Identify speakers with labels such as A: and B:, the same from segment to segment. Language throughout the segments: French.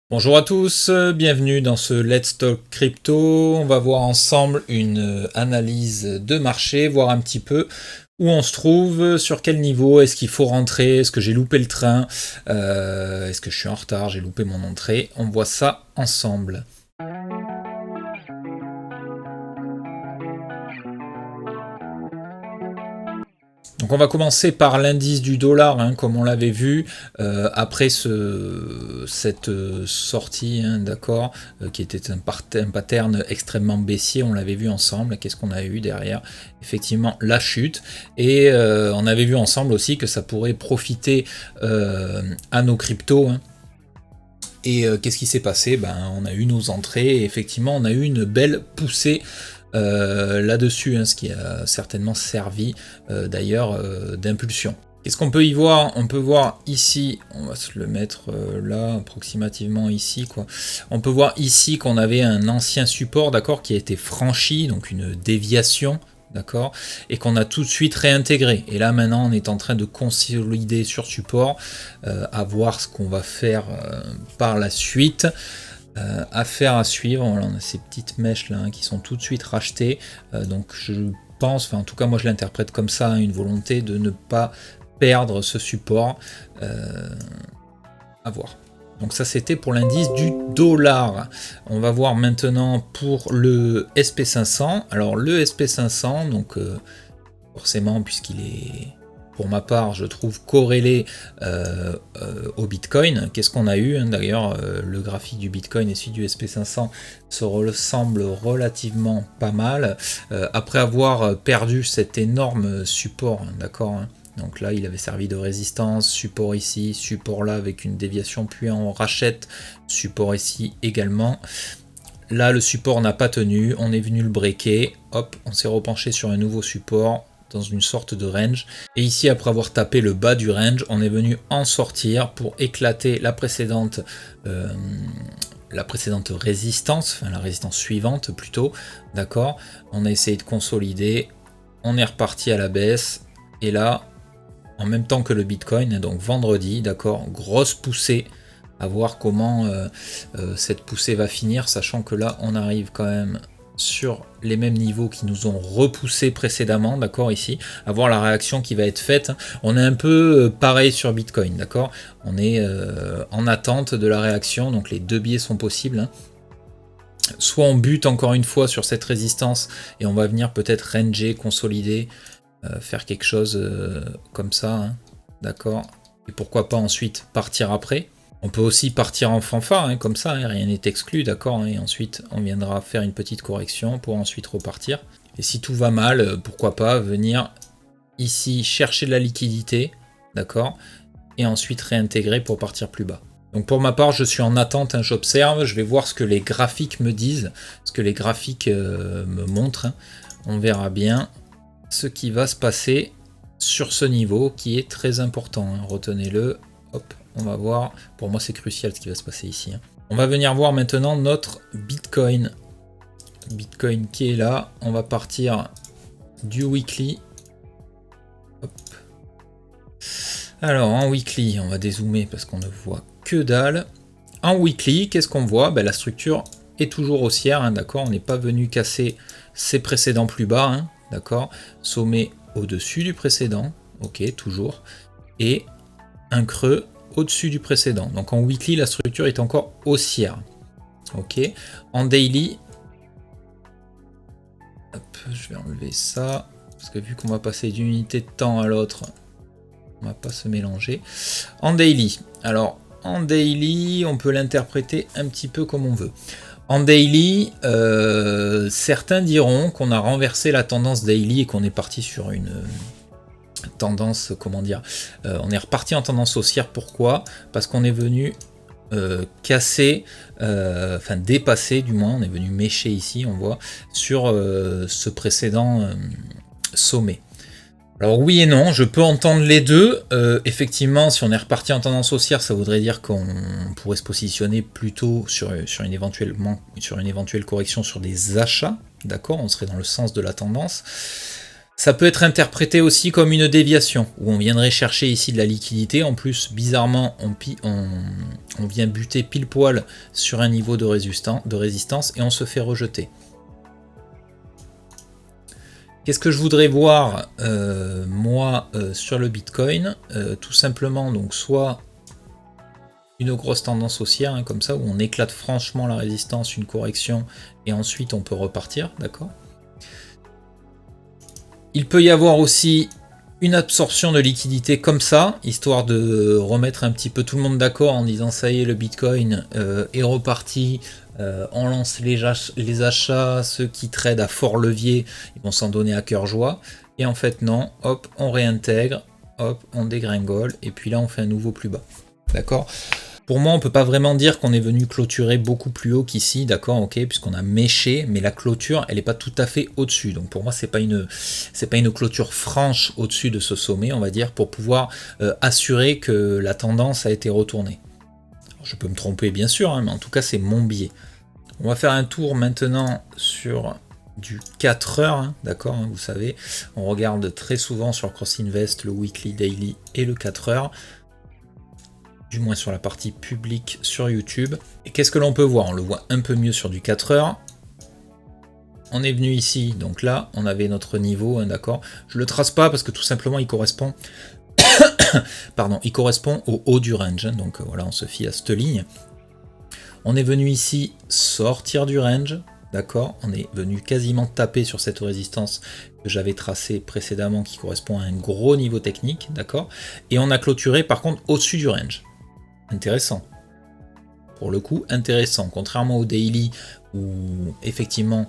A: Bonjour à tous, bienvenue dans ce Let's Talk Crypto. On va voir ensemble une analyse de marché, voir un petit peu où on se trouve, sur quel niveau, est-ce qu'il faut rentrer, est-ce que j'ai loupé le train, est-ce que je suis en retard, j'ai loupé mon entrée. On voit ça ensemble. Donc on va commencer par l'indice du dollar, comme on l'avait vu, après cette sortie, d'accord, qui était un pattern extrêmement baissier, on l'avait vu ensemble. Qu'est-ce qu'on a eu derrière? Effectivement, la chute. Et on avait vu ensemble aussi que ça pourrait profiter à nos cryptos. Et qu'est-ce qui s'est passé? On a eu nos entrées et effectivement on a eu une belle poussée là-dessus, ce qui a certainement servi d'ailleurs d'impulsion. Qu'est-ce qu'on peut y voir? On peut voir ici, on va se le mettre là, approximativement ici, quoi. On peut voir ici qu'on avait un ancien support, d'accord, qui a été franchi, donc une déviation, d'accord, et qu'on a tout de suite réintégré. Et là maintenant on est en train de consolider sur support, à voir ce qu'on va faire par la suite. Affaire à suivre. Voilà, on a ces petites mèches là qui sont tout de suite rachetées, donc je pense, enfin en tout cas moi je l'interprète comme ça, une volonté de ne pas perdre ce support. À voir. Donc ça c'était pour l'indice du dollar. On va voir maintenant pour le SP500. Alors le SP500, donc forcément puisqu'il est, pour ma part, je trouve corrélé au Bitcoin. Qu'est-ce qu'on a eu? D'ailleurs, le graphique du Bitcoin et celui du SP500 se ressemblent relativement pas mal. Après avoir perdu cet énorme support, d'accord, donc là, il avait servi de résistance, support ici, support là avec une déviation, puis on rachète, support ici également. Là, le support n'a pas tenu, on est venu le breaker, hop, on s'est repenché sur un nouveau support, dans une sorte de range, et ici après avoir tapé le bas du range, on est venu en sortir pour éclater la précédente résistance, enfin la résistance suivante plutôt, d'accord. On a essayé de consolider, on est reparti à la baisse, et là en même temps que le Bitcoin, donc vendredi, d'accord, grosse poussée, à voir comment cette poussée va finir, sachant que là on arrive quand même sur les mêmes niveaux qui nous ont repoussé précédemment, d'accord, ici, à voir la réaction qui va être faite. On est un peu pareil sur Bitcoin, d'accord, on est en attente de la réaction, donc les deux biais sont possibles. Soit on bute encore une fois sur cette résistance et on va venir peut-être ranger, consolider, faire quelque chose comme ça, d'accord, et pourquoi pas ensuite partir après. On peut aussi partir en fanfare, comme ça, rien n'est exclu, d'accord, et ensuite on viendra faire une petite correction pour ensuite repartir. Et si tout va mal, pourquoi pas venir ici chercher de la liquidité, d'accord, et ensuite réintégrer pour partir plus bas. Donc pour ma part, je suis en attente, j'observe, je vais voir ce que les graphiques me disent, ce que les graphiques me montrent. On verra bien ce qui va se passer sur ce niveau qui est très important, retenez-le. Hop, on va voir, pour moi c'est crucial ce qui va se passer ici. On va venir voir maintenant notre Bitcoin. Bitcoin qui est là, on va partir du weekly. Hop. Alors en weekly, on va dézoomer parce qu'on ne voit que dalle. En weekly, qu'est-ce qu'on voit? La structure est toujours haussière, d'accord, on n'est pas venu casser ses précédents plus bas, d'accord, sommet au-dessus du précédent, ok, toujours, et un creux au-dessus du précédent. Donc en weekly, la structure est encore haussière. Ok. En daily, hop, je vais enlever ça, parce que vu qu'on va passer d'une unité de temps à l'autre, on va pas se mélanger. En daily, alors en daily, on peut l'interpréter un petit peu comme on veut. En daily, certains diront qu'on a renversé la tendance daily et qu'on est parti sur une tendance, comment dire, on est reparti en tendance haussière. Pourquoi? Parce qu'on est venu casser, enfin dépasser du moins, on est venu mécher ici, on voit, sur ce précédent sommet. Alors oui et non, je peux entendre les deux. Effectivement, si on est reparti en tendance haussière, ça voudrait dire qu'on pourrait se positionner plutôt sur une éventuelle correction sur des achats, d'accord, on serait dans le sens de la tendance. Ça peut être interprété aussi comme une déviation, où on viendrait chercher ici de la liquidité. En plus, bizarrement, on vient buter pile poil sur un niveau de résistance et on se fait rejeter. Qu'est-ce que je voudrais voir, moi, sur le Bitcoin? Tout simplement, donc soit une grosse tendance haussière, hein, comme ça, où on éclate franchement la résistance, une correction, et ensuite on peut repartir, d'accord? Il peut y avoir aussi une absorption de liquidité comme ça, histoire de remettre un petit peu tout le monde d'accord en disant ça y est, le Bitcoin est reparti, on lance les achats, ceux qui tradent à fort levier, ils vont s'en donner à cœur joie. Et en fait non, hop, on réintègre, hop, on dégringole, et puis là on fait un nouveau plus bas. D'accord ? Pour moi, on peut pas vraiment dire qu'on est venu clôturer beaucoup plus haut qu'ici, d'accord, ok, puisqu'on a méché, mais la clôture, elle n'est pas tout à fait au-dessus. Donc pour moi, c'est pas une clôture franche au-dessus de ce sommet, on va dire, pour pouvoir assurer que la tendance a été retournée. Alors, je peux me tromper, bien sûr, hein, mais en tout cas, c'est mon biais. On va faire un tour maintenant sur du 4 heures, hein, d'accord, hein, vous savez, on regarde très souvent sur CrossInvest le weekly, daily et le 4 heures. Du moins sur la partie publique sur YouTube. Et qu'est-ce que l'on peut voir? On le voit un peu mieux sur du 4 heures. On est venu ici, donc là, on avait notre niveau, hein, d'accord. Je le trace pas parce que tout simplement, il correspond pardon, il correspond au haut du range, hein, donc voilà, on se fie à cette ligne. On est venu ici sortir du range, d'accord. On est venu quasiment taper sur cette résistance que j'avais tracée précédemment, qui correspond à un gros niveau technique, d'accord. Et on a clôturé par contre au-dessus du range. Intéressant. Pour le coup, intéressant. Contrairement au daily, où effectivement,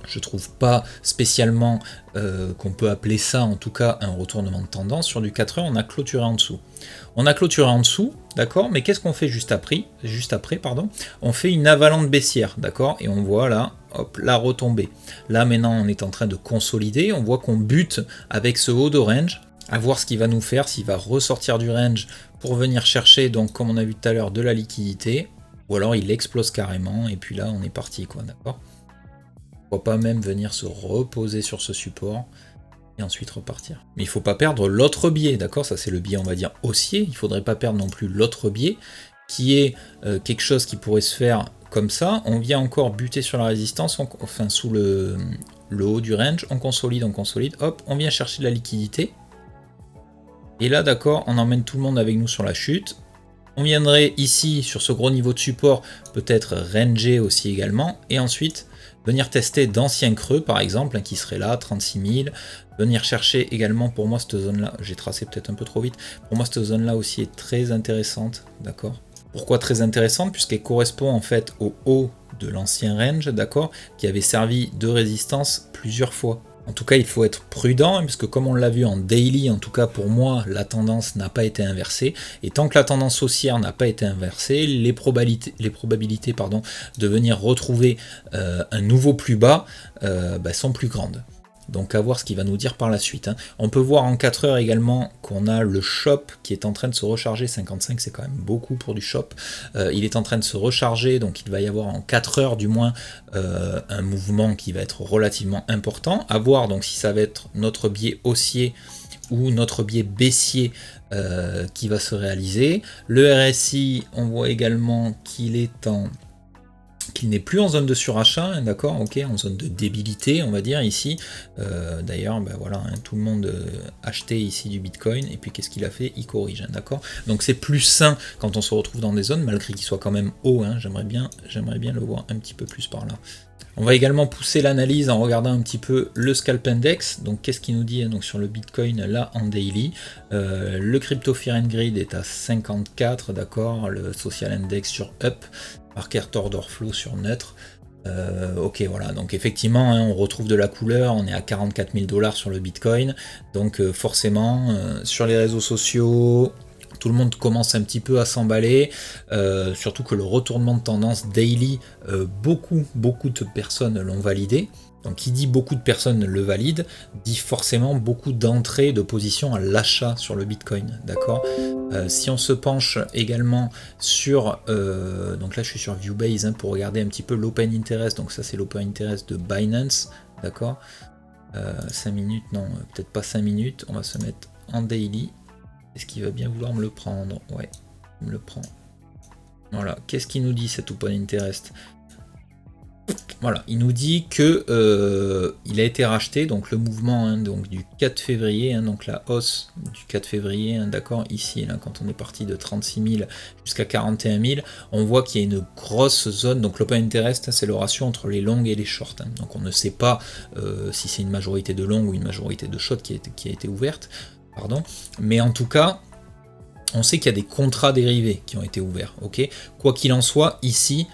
A: je trouve pas spécialement qu'on peut appeler ça, en tout cas, un retournement de tendance. Sur du 4 heures, on a clôturé en dessous. On a clôturé en dessous, d'accord, mais qu'est-ce qu'on fait juste après, on fait une avalanche baissière, d'accord, et on voit là, hop, la retombée. Là, maintenant, on est en train de consolider. On voit qu'on bute avec ce haut de range. À voir ce qu'il va nous faire, s'il va ressortir du range pour venir chercher, donc comme on a vu tout à l'heure, de la liquidité, ou alors il explose carrément, et puis là on est parti, quoi, d'accord. Pourquoi pas même venir se reposer sur ce support, et ensuite repartir. Mais il ne faut pas perdre l'autre biais, d'accord, ça c'est le biais, on va dire, haussier, il ne faudrait pas perdre non plus l'autre biais, qui est quelque chose qui pourrait se faire comme ça, on vient encore buter sur la résistance, enfin sous le haut du range, on consolide, hop, on vient chercher de la liquidité. Et là, d'accord, on emmène tout le monde avec nous sur la chute. On viendrait ici, sur ce gros niveau de support, peut-être ranger aussi également. Et ensuite, venir tester d'anciens creux, par exemple, hein, qui seraient là, 36 000. Venir chercher également, pour moi, cette zone-là, j'ai tracé peut-être un peu trop vite. Pour moi, cette zone-là aussi est très intéressante, d'accord. Pourquoi très intéressante? Puisqu'elle correspond en fait au haut de l'ancien range, d'accord, qui avait servi de résistance plusieurs fois. En tout cas, il faut être prudent, puisque comme on l'a vu en daily, en tout cas pour moi, la tendance n'a pas été inversée. Et tant que la tendance haussière n'a pas été inversée, les probabilités de venir retrouver un nouveau plus bas sont plus grandes. Donc à voir ce qu'il va nous dire par la suite. Hein. On peut voir en 4 heures également qu'on a le shop qui est en train de se recharger. 55, c'est quand même beaucoup pour du shop. Il est en train de se recharger, donc il va y avoir en 4 heures du moins un mouvement qui va être relativement important. À voir donc si ça va être notre biais haussier ou notre biais baissier qui va se réaliser. Le RSI, on voit également qu'il n'est plus en zone de surachat, hein, d'accord, ok, en zone de débilité, on va dire ici. D'ailleurs, ben voilà, hein, tout le monde achetait ici du Bitcoin, et puis qu'est-ce qu'il a fait? Il corrige, hein, d'accord. Donc c'est plus sain quand on se retrouve dans des zones, malgré qu'il soit quand même haut, hein, j'aimerais bien le voir un petit peu plus par là. On va également pousser l'analyse en regardant un petit peu le Scalp Index. Donc qu'est-ce qu'il nous dit donc sur le Bitcoin là en daily? Le Crypto Fear and Greed est à 54, d'accord. Le Social Index sur Up, Market Order Flow sur neutre. Ok, voilà, donc effectivement, hein, on retrouve de la couleur, on est à 44 000 $ sur le Bitcoin. Donc forcément, sur les réseaux sociaux, tout le monde commence un petit peu à s'emballer, surtout que le retournement de tendance daily, beaucoup de personnes l'ont validé. Donc qui dit beaucoup de personnes le valident, dit forcément beaucoup d'entrées de position à l'achat sur le Bitcoin, d'accord. Si on se penche également sur, donc là je suis sur Viewbase, hein, pour regarder un petit peu l'Open Interest, donc ça c'est l'Open Interest de Binance, d'accord. 5 minutes, non, peut-être pas 5 minutes. On va se mettre en daily. Est-ce qu'il va bien vouloir me le prendre? Ouais, il me le prend. Voilà, qu'est-ce qu'il nous dit cet open interest? Voilà, il nous dit que il a été racheté, donc le mouvement hein, donc du 4 février, hein, donc la hausse du 4 février, hein, d'accord, ici, là, quand on est parti de 36 000 jusqu'à 41 000, on voit qu'il y a une grosse zone, donc l'open interest, c'est le ratio entre les longues et les shorts, hein, donc on ne sait pas si c'est une majorité de longues ou une majorité de shorts qui a été ouverte, pardon, mais en tout cas, on sait qu'il y a des contrats dérivés qui ont été ouverts, ok. Quoi qu'il en soit, ici,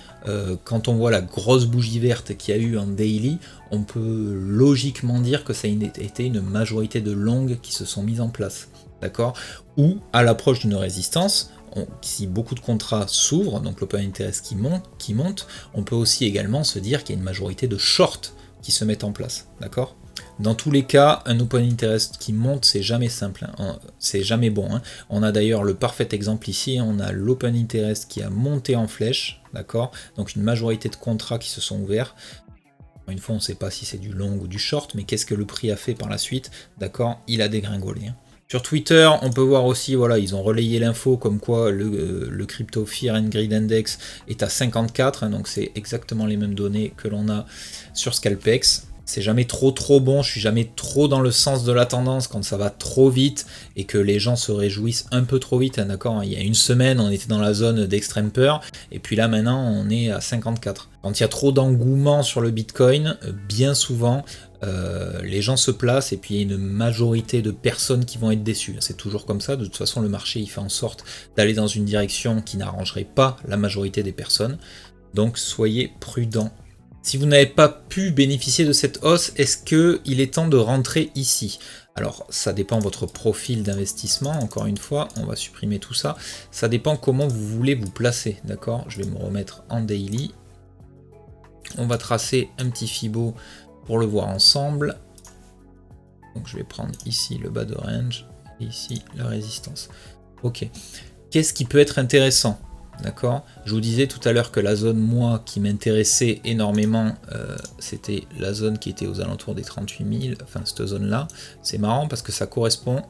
A: quand on voit la grosse bougie verte qu'il y a eu en daily, on peut logiquement dire que ça a été une majorité de longues qui se sont mises en place, d'accord. Ou à l'approche d'une résistance, si beaucoup de contrats s'ouvrent, donc l'open interest qui monte, on peut aussi également se dire qu'il y a une majorité de shorts qui se mettent en place, d'accord. Dans tous les cas, un open interest qui monte, c'est jamais simple, hein. C'est jamais bon. Hein. On a d'ailleurs le parfait exemple ici, on a l'open interest qui a monté en flèche, d'accord. Donc une majorité de contrats qui se sont ouverts. Une fois, on ne sait pas si c'est du long ou du short, mais qu'est-ce que le prix a fait par la suite, d'accord. Il a dégringolé. Hein. Sur Twitter, on peut voir aussi, voilà, ils ont relayé l'info comme quoi le Crypto Fear and Greed Index est à 54, hein, donc c'est exactement les mêmes données que l'on a sur Scalpex. C'est jamais trop bon, je suis jamais trop dans le sens de la tendance quand ça va trop vite et que les gens se réjouissent un peu trop vite, hein, d'accord. Il y a une semaine, on était dans la zone d'extrême peur, et puis là maintenant, on est à 54. Quand il y a trop d'engouement sur le Bitcoin, bien souvent, les gens se placent et puis il y a une majorité de personnes qui vont être déçues. C'est toujours comme ça, de toute façon le marché il fait en sorte d'aller dans une direction qui n'arrangerait pas la majorité des personnes, donc soyez prudents. Si vous n'avez pas pu bénéficier de cette hausse, est-ce qu'il est temps de rentrer ici? Alors, ça dépend de votre profil d'investissement, encore une fois, on va supprimer tout ça. Ça dépend comment vous voulez vous placer, d'accord? Je vais me remettre en daily. On va tracer un petit Fibo pour le voir ensemble. Donc, je vais prendre ici le bas de range, et ici la résistance. Ok. Qu'est-ce qui peut être intéressant? D'accord. Je vous disais tout à l'heure que la zone, moi, qui m'intéressait énormément, c'était la zone qui était aux alentours des 38 000, enfin cette zone-là. C'est marrant parce que ça correspond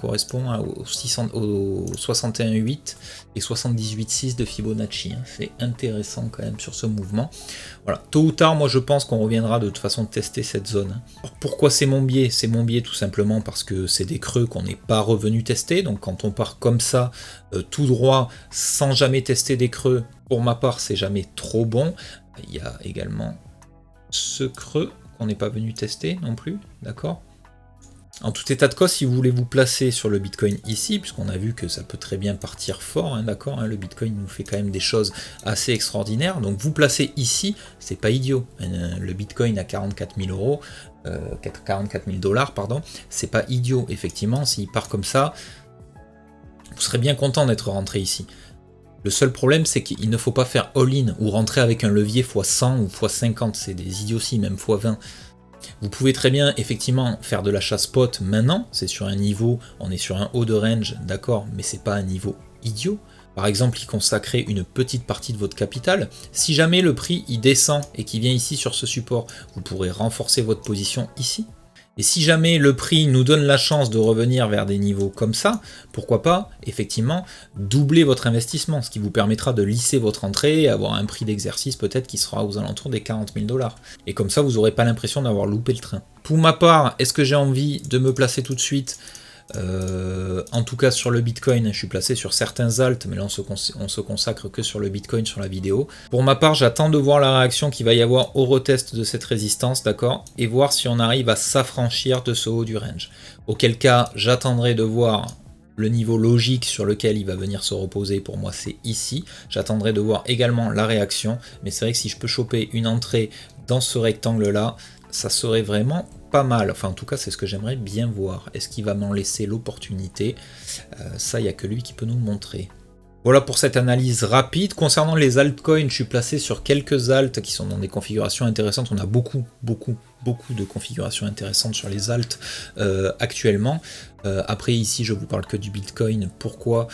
A: aux 61,8 et 78,6 de Fibonacci. Hein. C'est intéressant quand même sur ce mouvement. Voilà. Tôt ou tard, moi je pense qu'on reviendra de toute façon tester cette zone. Alors, pourquoi c'est mon biais? C'est mon biais tout simplement parce que c'est des creux qu'on n'est pas revenu tester. Donc quand on part comme ça, tout droit, sans jamais tester des creux, pour ma part, c'est jamais trop bon. Il y a également ce creux qu'on n'est pas venu tester non plus, d'accord? En tout état de cause, si vous voulez vous placer sur le Bitcoin ici, puisqu'on a vu que ça peut très bien partir fort, hein, d'accord, hein, le Bitcoin nous fait quand même des choses assez extraordinaires, donc vous placez ici, c'est pas idiot. Le Bitcoin à 44 000 euros, 44 000 dollars, pardon, c'est pas idiot, effectivement, s'il part comme ça, vous serez bien content d'être rentré ici. Le seul problème, c'est qu'il ne faut pas faire all-in ou rentrer avec un levier x100 ou x50, c'est des idioties, même x20. Vous pouvez très bien effectivement faire de l'achat spot maintenant, c'est sur un niveau, on est sur un haut de range, d'accord, mais c'est pas un niveau idiot. Par exemple, y consacrer une petite partie de votre capital. Si jamais le prix il descend et qu'il vient ici sur ce support, vous pourrez renforcer votre position ici. Et si jamais le prix nous donne la chance de revenir vers des niveaux comme ça, pourquoi pas, effectivement, doubler votre investissement, ce qui vous permettra de lisser votre entrée et avoir un prix d'exercice peut-être qui sera aux alentours des 40 000 dollars. Et comme ça, vous n'aurez pas l'impression d'avoir loupé le train. Pour ma part, est-ce que j'ai envie de me placer tout de suite ? En tout cas sur le Bitcoin, je suis placé sur certains alts, mais là on se consacre que sur le Bitcoin sur la vidéo. Pour ma part, j'attends de voir la réaction qu'il va y avoir au retest de cette résistance, d'accord, et voir si on arrive à s'affranchir de ce haut du range. Auquel cas, j'attendrai de voir le niveau logique sur lequel il va venir se reposer, pour moi c'est ici. J'attendrai de voir également la réaction, mais c'est vrai que si je peux choper une entrée dans ce rectangle-là, ça serait vraiment pas mal, enfin en tout cas c'est ce que j'aimerais bien voir. Est-ce qu'il va m'en laisser l'opportunité? Ça, il n'y a que lui qui peut nous le montrer. Voilà pour cette analyse rapide. Concernant les altcoins, je suis placé sur quelques alts qui sont dans des configurations intéressantes. On a beaucoup de configurations intéressantes sur les alts actuellement. Après ici je vous parle que du Bitcoin, pourquoi?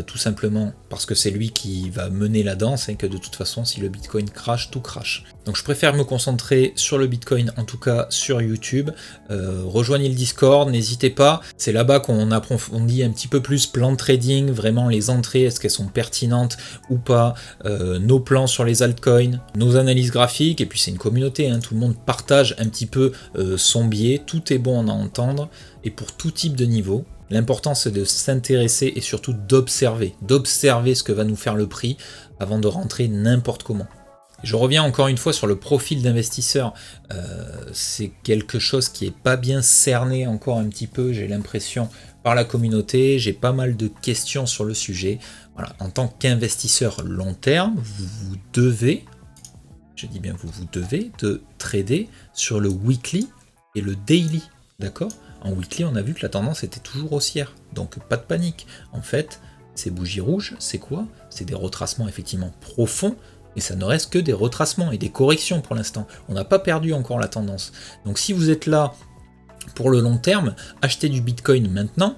A: Tout simplement parce que c'est lui qui va mener la danse et que de toute façon si le Bitcoin crache, tout crache. Donc je préfère me concentrer sur le Bitcoin, en tout cas sur YouTube. Rejoignez le Discord, n'hésitez pas, c'est là-bas qu'on approfondit un petit peu plus plan de trading, vraiment les entrées, est-ce qu'elles sont pertinentes ou pas, nos plans sur les altcoins, nos analyses graphiques, et puis c'est une communauté, hein, tout le monde partage un petit peu son biais, tout est bon à entendre, et pour tout type de niveau. L'important c'est de s'intéresser et surtout d'observer ce que va nous faire le prix avant de rentrer n'importe comment. Je reviens encore une fois sur le profil d'investisseur, c'est quelque chose qui est pas bien cerné encore un petit peu, j'ai l'impression, par la communauté, j'ai pas mal de questions sur le sujet. Voilà, en tant qu'investisseur long terme, vous devez, je dis bien vous devez, de trader sur le weekly et le daily, d'accord? En weekly, on a vu que la tendance était toujours haussière, donc pas de panique. En fait, ces bougies rouges, c'est quoi? C'est des retracements effectivement profonds, mais ça ne reste que des retracements et des corrections pour l'instant. On n'a pas perdu encore la tendance. Donc si vous êtes là pour le long terme, acheter du Bitcoin maintenant,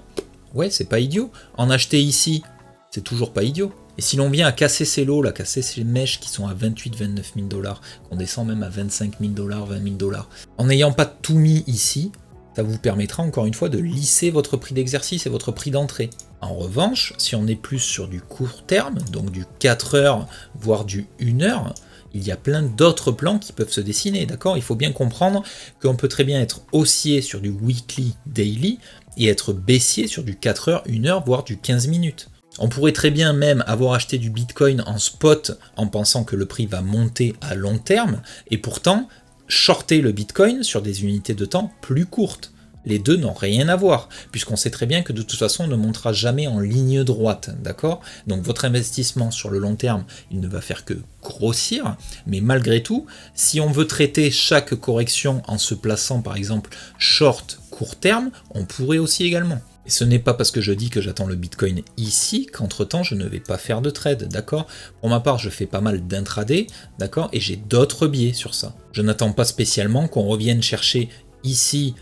A: ouais, c'est pas idiot. En acheter ici, c'est toujours pas idiot. Et si l'on vient à casser ces lots, là, casser ces mèches qui sont à 28-29 000 $, qu'on descend même à 25 000 $, 20 000 $, en n'ayant pas tout mis ici, ça vous permettra encore une fois de lisser votre prix d'exercice et votre prix d'entrée. En revanche, si on est plus sur du court terme, donc du 4 heures, voire du 1 heure, il y a plein d'autres plans qui peuvent se dessiner, d'accord? Il faut bien comprendre qu'on peut très bien être haussier sur du weekly, daily, et être baissier sur du 4 heures, 1 heure, voire du 15 minutes. On pourrait très bien même avoir acheté du Bitcoin en spot en pensant que le prix va monter à long terme, et pourtant shorter le Bitcoin sur des unités de temps plus courtes. Les deux n'ont rien à voir, puisqu'on sait très bien que de toute façon on ne montera jamais en ligne droite, d'accord? Donc votre investissement sur le long terme, il ne va faire que grossir, mais malgré tout, si on veut traiter chaque correction en se plaçant par exemple short court terme, on pourrait aussi également. Et ce n'est pas parce que je dis que j'attends le Bitcoin ici qu'entre-temps je ne vais pas faire de trade, d'accord? Pour ma part, je fais pas mal d'intraday, d'accord? Et j'ai d'autres biais sur ça. Je n'attends pas spécialement qu'on revienne chercher ici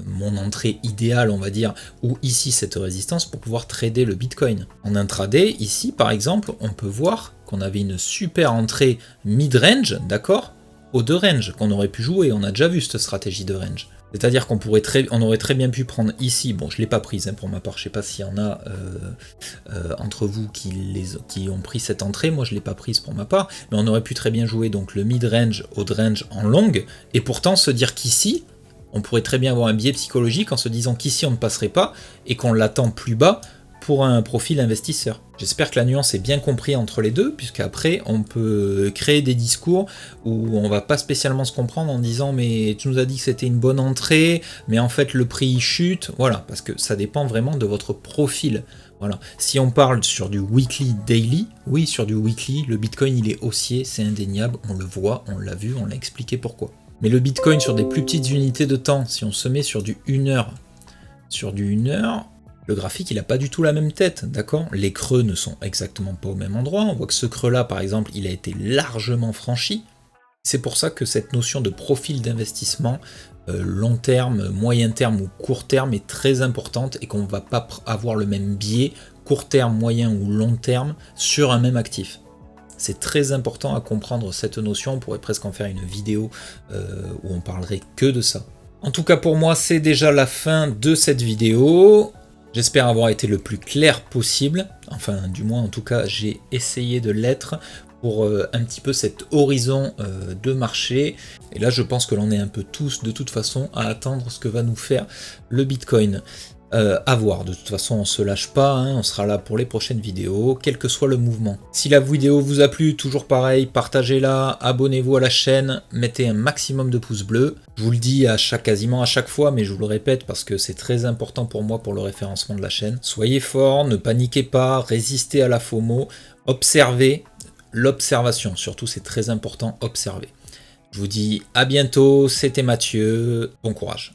A: mon entrée idéale, on va dire, ou ici cette résistance pour pouvoir trader le Bitcoin. En intraday, ici par exemple, on peut voir qu'on avait une super entrée mid-range, d'accord? Au de range qu'on aurait pu jouer, on a déjà vu cette stratégie de range. C'est-à-dire qu'on aurait très bien pu prendre ici, bon je ne l'ai pas prise hein, pour ma part, je ne sais pas s'il y en a entre vous qui ont pris cette entrée, moi je ne l'ai pas prise pour ma part, mais on aurait pu très bien jouer donc le mid-range au range en longue, et pourtant se dire qu'ici, on pourrait très bien avoir un biais psychologique en se disant qu'ici on ne passerait pas, et qu'on l'attend plus bas pour un profil investisseur. J'espère que la nuance est bien comprise entre les deux, puisqu'après on peut créer des discours où on va pas spécialement se comprendre en disant mais tu nous as dit que c'était une bonne entrée, mais en fait le prix chute, voilà, parce que ça dépend vraiment de votre profil. Voilà. Si on parle sur du weekly, daily, oui sur du weekly, le Bitcoin il est haussier, c'est indéniable, on le voit, on l'a vu, on l'a expliqué pourquoi. Mais le Bitcoin sur des plus petites unités de temps, si on se met sur du 1 heure, le graphique, il n'a pas du tout la même tête, d'accord? Les creux ne sont exactement pas au même endroit. On voit que ce creux-là, par exemple, il a été largement franchi. C'est pour ça que cette notion de profil d'investissement, long terme, moyen terme ou court terme, est très importante et qu'on ne va pas avoir le même biais, court terme, moyen ou long terme, sur un même actif. C'est très important à comprendre cette notion. On pourrait presque en faire une vidéo où on parlerait que de ça. En tout cas, pour moi, c'est déjà la fin de cette vidéo. J'espère avoir été le plus clair possible, enfin du moins en tout cas j'ai essayé de l'être pour un petit peu cet horizon de marché. Et là je pense que l'on est un peu tous de toute façon à attendre ce que va nous faire le Bitcoin. À voir, de toute façon on se lâche pas, hein, on sera là pour les prochaines vidéos, quel que soit le mouvement. Si la vidéo vous a plu, toujours pareil, partagez-la, abonnez-vous à la chaîne, mettez un maximum de pouces bleus. Je vous le dis quasiment à chaque fois, mais je vous le répète parce que c'est très important pour moi pour le référencement de la chaîne. Soyez forts, ne paniquez pas, résistez à la FOMO, observez, l'observation, surtout c'est très important, observez. Je vous dis à bientôt, c'était Mathieu, bon courage.